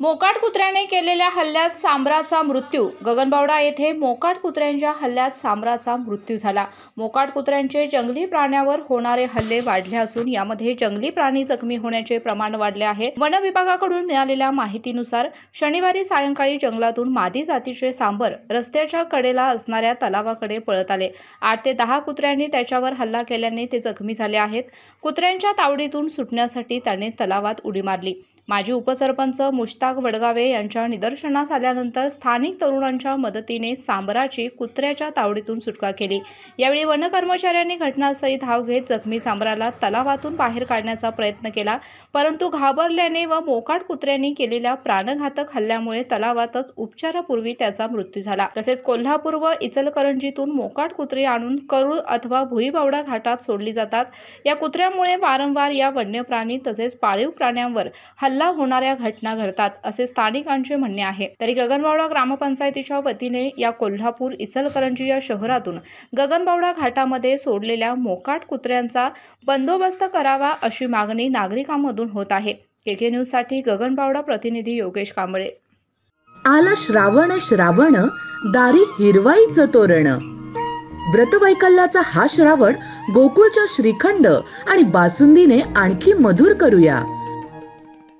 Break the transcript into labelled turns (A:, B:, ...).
A: मोकाट कुत्र्याने केलेल्या हल्ल्यात सांबराचा मृत्यू. गगनबावडा येथे मोकाट कुत्र्यांच्या हल्ल्यात सांबराचा मृत्यू झाला. मोकाट कुत्र्यांचे जंगली प्राण्यावर होणारे हल्ले वाढले असून यामध्ये जंगली प्राणी जखमी होण्याचे प्रमाण वाढले आहे. वन विभागाकडून मिळालेल्या माहितीनुसार शनिवारी सायंकाळी जंगलातून मादी जातीचे सांबर रस्त्याच्या कडेला असणाऱ्या तलावाकडे पळत आले. 8 ते 10 कुत्र्यांनी त्याच्यावर हल्ला केल्याने ते जखमी झाले आहेत. कुत्र्यांच्या तावडीतून सुटण्यासाठी त्याने तलावात उडी मारली. माजी उपसरपंच मुश्ताक वडगावे यांच्या निदर्शनास आल्यानंतर स्थानिक तरुणांच्या मदतीने सांबराची कुत्र्याच्या तावडीतून सुटका केली. यावेळी वन कर्मचाऱ्यांनी घटनास्थळी धाव घेत जखमी सांबराला तलावातून बाहेर काढण्याचा प्रयत्न केला, परंतु घाबरल्याने व मोकाट कुत्र्यांनी केलेल्या प्राणघातक हल्ल्यामुळे तलावातच उपचारापूर्वी त्याचा मृत्यू झाला. तसेच कोल्हापूर व इचलकरंजीतून मोकाट कुत्री आणून करूळ अथवा भुईबावडा घाटात सोडली जातात. या कुत्र्यामुळे वारंवार या वन्य प्राणी तसेच पाळीव प्राण्यांवर हल्ला होणाऱ्या घटना घडतात असे स्थानिकांचे म्हणणे आहे. तरी गगनबावडा ग्रामपंचायतीच्या वतीने या कोल्हापूर इचलकरंजी या शहरातून गगनबावडा घाटामध्ये सोडलेल्या मोकाट कुत्र्यांचा बंदोबस्त करावा अशी मागणी नागरिकांमधून होत आहे. केके न्यूज साठी गगनबावडा प्रतिनिधी योगेश कांबळे.
B: आला श्रावण श्रावण दारी हिरवाईचं तोरण. व्रतवैकल्याचा हा श्रावण गोकुळच्या श्रीखंड आणि बासुंदीने आणखी मधुर करूया.